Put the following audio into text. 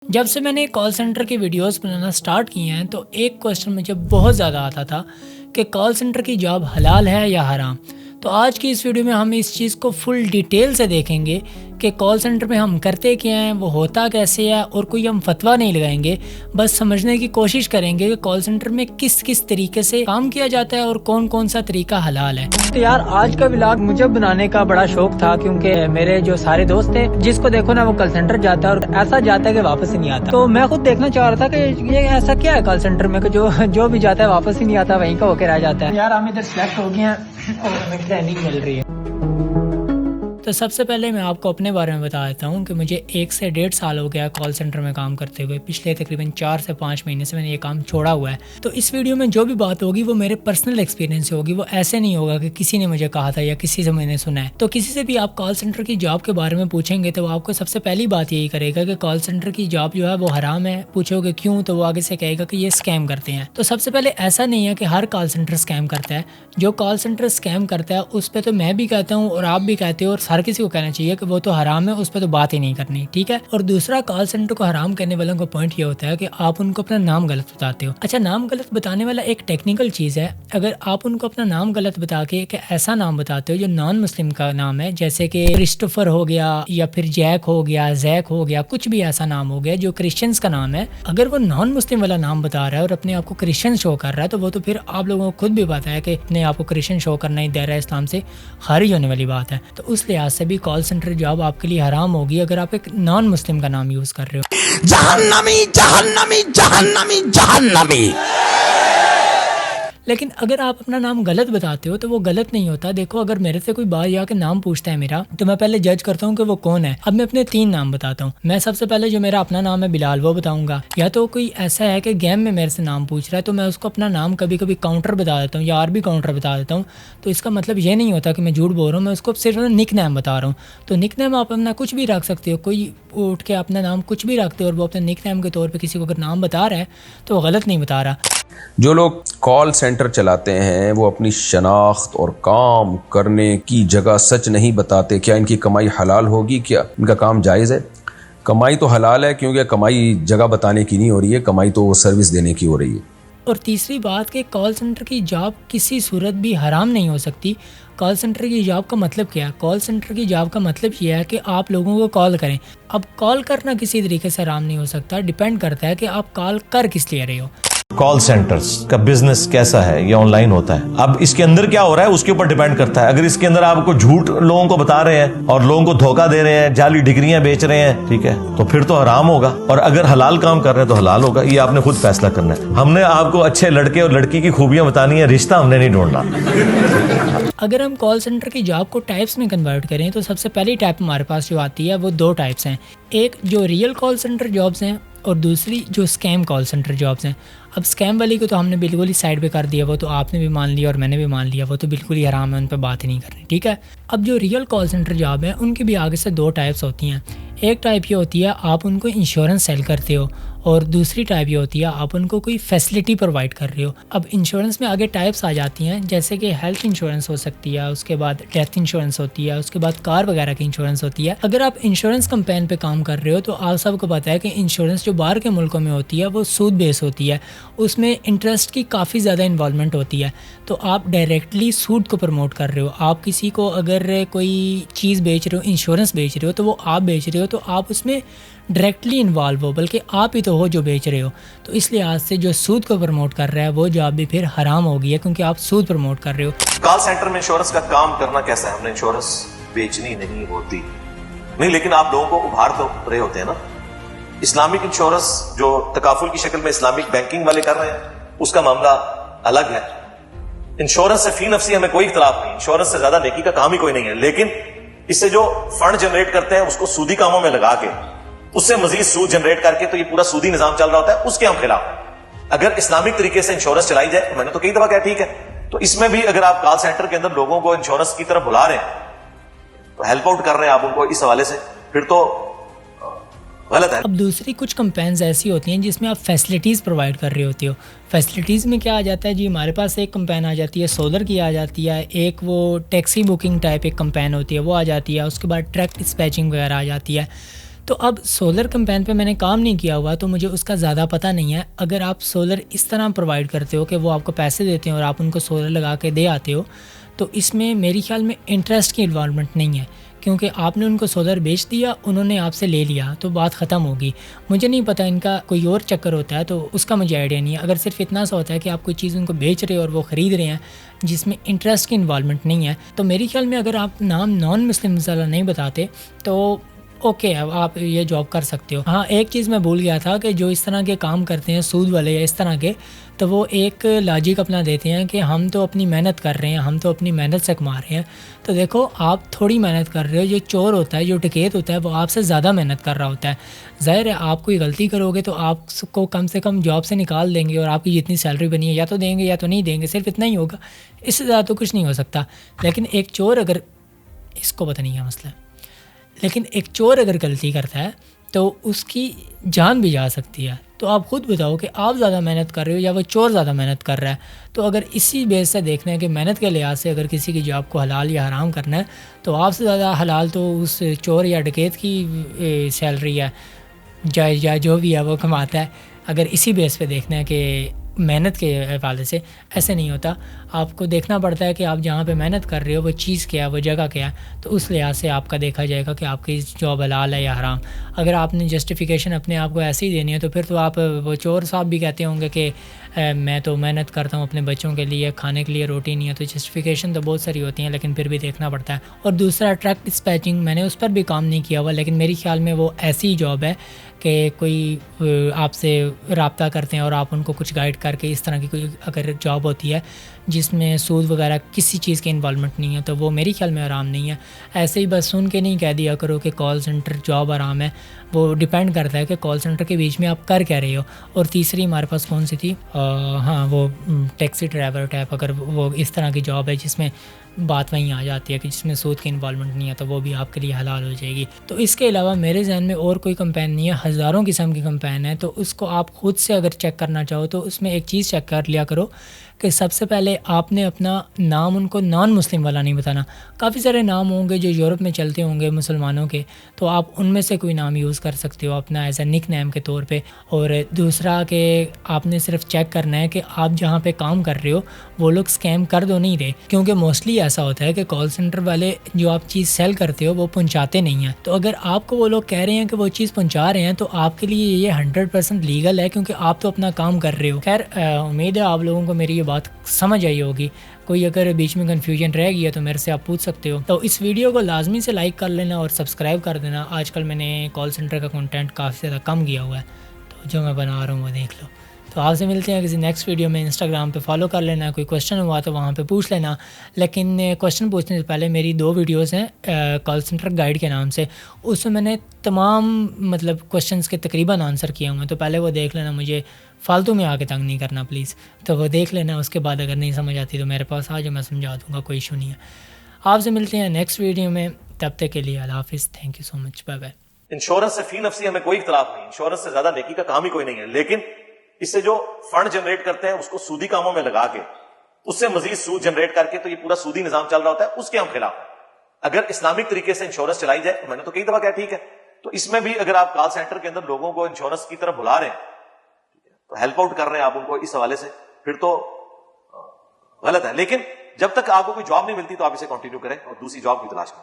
जब से मैंने कॉल सेंटर की वीडियोस बनाना स्टार्ट किए हैं तो एक क्वेश्चन मुझे बहुत ज़्यादा आता था कि कॉल सेंटर की जॉब हलाल है या हराम। तो आज की इस वीडियो में हम इस चीज़ को फुल डिटेल से देखेंगे कि कॉल सेंटर में हम करते क्या हैं, वो होता कैसे है, और कोई हम फतवा नहीं लगाएंगे, बस समझने की कोशिश करेंगे कि कॉल सेंटर में किस किस तरीके से काम किया जाता है और कौन कौन सा तरीका हलाल है। तो यार आज का व्लॉग मुझे बनाने का बड़ा शौक था क्योंकि मेरे जो सारे दोस्त थे जिसको देखो ना वो कॉल सेंटर जाता है और ऐसा जाता है कि वापस ही नहीं आता। तो मैं खुद देखना चाह रहा था कि ये ऐसा क्या है कॉल सेंटर में कि जो भी जाता है वापस ही नहीं आता, वहीं का होकर रह जाता है। यार हम इधर सिलेक्ट हो गए हैं और हमें ट्रेनिंग मिल रही है। तो सबसे पहले मैं आपको अपने बारे में बता देता हूँ कि मुझे 1 से 1.5 साल हो गया कॉल सेंटर में काम करते हुए। पिछले तकरीबन 4 से 5 महीने से मैंने ये काम छोड़ा हुआ है। तो इस वीडियो में जो भी बात होगी वो मेरे पर्सनल एक्सपीरियंस से होगी, वो ऐसे नहीं होगा कि किसी ने मुझे कहा था या किसी से मैंने सुना है। तो किसी से भी आप कॉल सेंटर की जॉब के बारे में पूछेंगे तो वो आपको सबसे पहली बात यही करेगा कि कॉल सेंटर की जॉब जो है वो हराम है। पूछोगे क्यों, तो वो आगे से कहेगा कि ये स्कैम करते हैं। तो सबसे पहले ऐसा नहीं है कि हर कॉल सेंटर स्कैम करता है। जो कॉल सेंटर स्कैम करता है उस पर तो मैं भी कहता हूँ और आप भी कहते हो और हर किसी को कहना चाहिए कि वो तो हराम है, उस पर तो बात ही नहीं करनी, ठीक है। और दूसरा, कॉल सेंटर को हराम करने वालों का पॉइंट ये होता है कि आप उनको अपना नाम गलत बताते हो। अच्छा, नाम गलत बताने वाला एक टेक्निकल चीज है। अगर आप उनको अपना नाम गलत बता के ऐसा नाम बताते हो जो नॉन मुस्लिम का नाम है, जैसे कि क्रिस्टोफर हो गया या फिर जैक हो गया, जैक हो गया, कुछ भी ऐसा नाम हो गया जो क्रिश्चियंस का नाम है, अगर वो नॉन मुस्लिम वाला नाम बता रहा है और अपने आप को क्रिश्चियन शो कर रहा है तो वो तो फिर आप लोगों को खुद भी पता है कि अपने आप को क्रिश्चियन शो करना ही दे रहा है, इस्लाम से खारिज होने वाली बात है। तो उस लिहाज से भी कॉल सेंटर जॉब आपके लिए हराम होगी अगर आप एक नॉन मुस्लिम का नाम यूज कर रहे हो। जहन्नमी जहन्नमी जहन्नमी जहन्नमी। लेकिन अगर आप अपना नाम गलत बताते हो तो वो गलत नहीं होता। देखो, अगर मेरे से कोई बाहर जाके नाम पूछता है मेरा, तो मैं पहले जज करता हूँ कि वो कौन है। अब मैं अपने 3 नाम बताता हूँ। मैं सबसे पहले जो मेरा अपना नाम है बिलाल वो बताऊंगा, या तो कोई ऐसा है कि गेम में मेरे से नाम पूछ रहा है तो मैं उसको अपना नाम कभी कभी काउंटर बता देता हूँ या आरबी काउंटर बता देता हूँ। तो इसका मतलब ये नहीं होता कि मैं झूठ बोल रहा हूँ, मैं उसको सिर्फ निक नेम बता रहा हूँ। तो निक नेम आप अपना कुछ भी रख सकते हो, कोई उठ के अपना नाम कुछ भी रखते हो और वो अपने निक नेम के तौर पर किसी को अगर नाम बता रहा है तो वो गलत नहीं बता रहा। जो लोग कॉल सेंटर चलाते हैं वो अपनी शनाख्त और काम करने की जगह सच नहीं बताते। क्या इनकी कमाई हलाल होगी? क्या इनका काम जायज़ है? कमाई तो हलाल है क्योंकि कमाई जगह बताने की नहीं हो रही है, कमाई तो सर्विस देने की हो रही है। और तीसरी बात कि कॉल सेंटर की जॉब किसी सूरत भी हराम नहीं हो सकती। कॉल सेंटर की जॉब का मतलब क्या है? कॉल सेंटर की जॉब का मतलब ये है कि आप लोगों को कॉल करें। अब कॉल करना किसी तरीके से हराम नहीं हो सकता, डिपेंड करता है कि आप कॉल कर किस लिए रहे हो। कॉल सेंटर्स का बिजनेस कैसा है, ये ऑनलाइन होता है। अब इसके अंदर क्या हो रहा है उसके ऊपर डिपेंड करता है। अगर इसके अंदर आपको झूठ लोगों को बता रहे हैं और लोगों को धोखा दे रहे हैं, जाली डिग्रियां बेच रहे हैं, ठीक है, तो फिर तो हराम होगा। और अगर हलाल काम कर रहे हैं तो हलाल होगा। ये आपने खुद फैसला करना है। हमने आपको अच्छे लड़के और लड़की की खूबियां बतानी है, रिश्ता हमने नहीं ढूंढना। अगर हम कॉल सेंटर की जॉब को टाइप्स में कन्वर्ट करें तो सबसे पहली टाइप हमारे पास जो आती है वो 2 टाइप्स हैं। एक जो रियल कॉल सेंटर जॉब्स हैं और दूसरी जो स्कैम कॉल सेंटर जॉब्स हैं। अब स्कैम वाली को तो हमने बिल्कुल ही साइड पे कर दिया, वो तो आपने भी मान लिया और मैंने भी मान लिया, वो तो बिल्कुल ही हराम है, उन पर बात ही नहीं करनी, ठीक है। अब जो रियल कॉल सेंटर जॉब है उनकी भी आगे से 2 टाइप्स होती हैं। एक टाइप ये होती है आप उनको इंश्योरेंस सेल करते हो और दूसरी टाइप ये होती है आप उनको कोई फैसिलिटी प्रोवाइड कर रहे हो। अब इंश्योरेंस में आगे टाइप्स आ जाती हैं, जैसे कि हेल्थ इंश्योरेंस हो सकती है, उसके बाद डेथ इंश्योरेंस होती है, उसके बाद कार वगैरह की इंश्योरेंस होती है। अगर आप इंश्योरेंस कंपेन पे काम कर रहे हो तो आप सबको पता है कि इंश्योरेंस जो बाहर के मुल्कों में होती है वो सूद बेस होती है, उसमें इंटरेस्ट की काफ़ी ज़्यादा इन्वॉल्वमेंट होती है। तो आप डायरेक्टली सूद को प्रमोट कर रहे हो। आप किसी को अगर कोई चीज़ बेच रहे हो, इंश्योरेंस बेच रहे हो, तो वो आप बेच रहे हो तो आप उसमें डायरेक्टली इन्वॉल्व हो, बल्कि आप ही तो हो जो बेच रहे हो। तो इस लिहाज से जो सूद को प्रमोट कर रहा है वो जॉब भी फिर हराम हो गई है क्योंकि आप सूद प्रमोट कर रहे हो। कॉल सेंटर में इंश्योरेंस का काम करना कैसा है? हमने इंश्योरेंस बेचनी नहीं होती नहीं, लेकिन आप लोगों को उभार तो रहे होते हैं ना। इस्लामिक इंश्योरेंस जो तकाफुल की शक्ल में इस्लामिक बैंकिंग वाले कर रहे हैं उसका मामला अलग है। इंश्योरेंस से फी नफसी हमें कोई इख्तलाफ नहीं, इंश्योरेंस से ज्यादा नेकी का काम ही कोई नहीं है। लेकिन इससे जो फंड जनरेट करते हैं उसको सूदी कामों में लगा के उससे मजीद सूद जनरेट करके तो ये पूरा सूदी निजाम चल रहा होता है, उसके हम खिलाफ हैं। अगर इस्लामिक तरीके से इंश्योरेंस चलाई जाए तो मैंने तो कई दफा कहा ठीक है। तो इसमें भी अगर आप कॉल सेंटर के अंदर लोगों को इंश्योरेंस की तरफ बुला रहे हैं तो हेल्प आउट कर रहे हैं आप उनको इस हवाले से, फिर तो गलत है। अब दूसरी कुछ कंपेन्स ऐसी होती हैं जिसमें आप फैसिलिटीज़ प्रोवाइड कर रहे होते हो। फैसिलिटीज़ में क्या आ जाता है जी, हमारे पास एक कंपेन आ जाती है सोलर की आ जाती है, एक वो टैक्सी बुकिंग टाइप एक कंपेन होती है वो आ जाती है, उसके बाद ट्रक डिस्पैचिंग वगैरह आ जाती है। तो अब सोलर कैंपेन पे मैंने काम नहीं किया हुआ तो मुझे उसका ज़्यादा पता नहीं है। अगर आप सोलर इस तरह प्रोवाइड करते हो कि वो आपको पैसे देते हैं और आप उनको सोलर लगा के दे आते हो, तो इसमें मेरे ख्याल में इंटरेस्ट की इन्वॉल्वमेंट नहीं है, क्योंकि आपने उनको सोलर बेच दिया, उन्होंने आपसे ले लिया तो बात ख़त्म होगी। मुझे नहीं पता इनका कोई और चक्कर होता है तो उसका मुझे आइडिया नहीं है। अगर सिर्फ इतना सा होता है कि आप कोई चीज़ उनको बेच रहे हो और वो ख़रीद रहे हैं जिसमें इंटरेस्ट की इन्वॉल्वमेंट नहीं है, तो मेरे ख्याल में अगर आप नाम नॉन मुस्लिम वाला नहीं बताते तो ओके, अब आप ये जॉब कर सकते हो। हाँ, एक चीज़ मैं भूल गया था कि जो इस तरह के काम करते हैं सूद वाले या इस तरह के, तो वो एक लॉजिक अपना देते हैं कि हम तो अपनी मेहनत कर रहे हैं, हम तो अपनी मेहनत से कमा रहे हैं। तो देखो, आप थोड़ी मेहनत कर रहे हो, जो चोर होता है, जो डकैत होता है, वो आपसे ज़्यादा मेहनत कर रहा होता है। ज़ाहिर है आप कोई गलती करोगे तो आपको कम से कम जॉब से निकाल देंगे और आपकी जितनी सैलरी बनी है या तो देंगे या तो नहीं देंगे, सिर्फ इतना ही होगा, इससे ज़्यादा तो कुछ नहीं हो सकता। लेकिन एक चोर अगर, इसको पता नहीं क्या मसला है, लेकिन एक चोर अगर गलती करता है तो उसकी जान भी जा सकती है। तो आप खुद बताओ कि आप ज़्यादा मेहनत कर रहे हो या वो चोर ज़्यादा मेहनत कर रहा है। तो अगर इसी बेस से देखना है कि मेहनत के लिहाज से अगर किसी की जॉब को हलाल या हराम करना है, तो आपसे ज़्यादा हलाल तो उस चोर या डकैत की सैलरी है या जो भी है वो कमाता है। अगर इसी बेस पे देखना है कि मेहनत के हवाले से, ऐसे नहीं होता। आपको देखना पड़ता है कि आप जहाँ पे मेहनत कर रहे हो वो चीज़ क्या है, वो जगह क्या है, तो उस लिहाज से आपका देखा जाएगा कि आपकी जॉब हलाल है या हराम। अगर आपने जस्टिफिकेशन अपने आप को ऐसे ही देनी है तो फिर तो आप, वो चोर साहब भी कहते होंगे कि मैं तो मेहनत करता हूँ अपने बच्चों के लिए, खाने के लिए रोटी नहीं है। तो जस्टिफिकेशन तो बहुत सारी होती हैं, लेकिन फिर भी देखना पड़ता है। और दूसरा, ट्रक डिस्पैचिंग, मैंने उस पर भी काम नहीं किया हुआ, लेकिन मेरे ख्याल में वो ऐसी जॉब है कि कोई आपसे रब्ता करते हैं और आप उनको कुछ गाइड करके, इस तरह की कोई अगर जॉब होती है जिसमें सूद वगैरह किसी चीज़ की इन्वॉल्वमेंट नहीं है, तो वो मेरे ख्याल में आराम नहीं है। ऐसे ही बस सुन के नहीं कह दिया करो कि कॉल सेंटर जॉब आराम है। वो डिपेंड करता है कि कॉल सेंटर के बीच में आप कर क्या रहे हो। और तीसरी हमारे पास कौन सी थी, हाँ, वो टैक्सी ड्राइवर टाइप, अगर वो इस तरह की जॉब है जिसमें बात वहीं आ जाती है कि जिसमें सूद की इन्वॉल्वमेंट नहीं है, तो वो भी आपके लिए हलाल हो जाएगी। तो इसके अलावा मेरे जहन में और कोई कंपेन नहीं है, हज़ारों किस्म की कंपेन है। तो उसको आप ख़ुद से अगर चेक करना चाहो तो उसमें एक चीज़ चेक कर लिया करो कि सबसे पहले आपने अपना नाम उनको नॉन मुस्लिम वाला नहीं बताना। काफ़ी सारे नाम होंगे जो यूरोप में चलते होंगे मुसलमानों के, तो आप उनमें से कोई नाम यूज़ कर सकते हो अपना एज ए निक नेम के तौर पे। और दूसरा कि आपने सिर्फ चेक करना है कि आप जहाँ पे काम कर रहे हो वो लोग स्कैम कर दो नहीं रहे, क्योंकि मोस्टली ऐसा होता है कि कॉल सेंटर वाले जो आप चीज़ सेल करते हो वो पहुँचाते नहीं हैं। तो अगर आपको वो लोग कह रहे हैं कि वो चीज़ पहुँचा रहे हैं तो आपके लिए ये 100% लीगल है, क्योंकि आप तो अपना काम कर रहे हो। खैर, उम्मीद है आप लोगों को मेरी ये बात समझ आई होगी। कोई अगर बीच में कन्फ्यूजन रह गई है तो मेरे से आप पूछ सकते हो। तो इस वीडियो को लाजमी से लाइक कर लेना और सब्सक्राइब कर देना। आजकल मैंने कॉल सेंटर का कंटेंट काफ़ी ज़्यादा कम किया हुआ है, तो जो मैं बना रहा हूँ वो देख लो। तो आपसे मिलते हैं किसी नेक्स्ट वीडियो में। इंस्टाग्राम पे फॉलो कर लेना, कोई क्वेश्चन हुआ तो वहाँ पे पूछ लेना। लेकिन क्वेश्चन पूछने से पहले मेरी 2 वीडियोस हैं कॉल सेंटर गाइड के नाम से, उसमें मैंने तमाम मतलब क्वेश्चंस के तकरीबन आंसर किए हुए हैं, तो पहले वो देख लेना। मुझे फालतू में आके तंग नहीं करना प्लीज़, तो वो देख लेना। उसके बाद अगर नहीं समझ आती तो मेरे पास आ जाओ, मैं समझा दूँगा, कोई इशू नहीं है। आपसे मिलते हैं नेक्स्ट वीडियो में, तब तक के लिए अल्लाह हाफिज़, thank you so much, bye bye. Insurance से फी नफसी हमें कोई इख्तलाफ नहीं, इंश्योरेंस से ज्यादा नेकी का काम ही कोई नहीं है, लेकिन इससे जो फंड जनरेट करते हैं उसको सूदी कामों में लगा के उससे मजीद सूद जनरेट करके तो ये पूरा सूदी निजाम चल रहा होता है, उसके हम खिलाफ हैं। अगर इस्लामिक तरीके से इंश्योरेंस चलाई जाए, मैंने तो कई दफा कहा ठीक है, तो इसमें भी अगर आप कॉल सेंटर के अंदर लोगों को इंश्योरेंस की तरफ बुला रहे हैं, तो हेल्प आउट कर रहे हैं आप उनको इस हवाले से, फिर तो गलत है। लेकिन जब तक आपको कोई जॉब नहीं मिलती तो आप इसे कंटिन्यू करें और दूसरी जॉब की तलाश करें।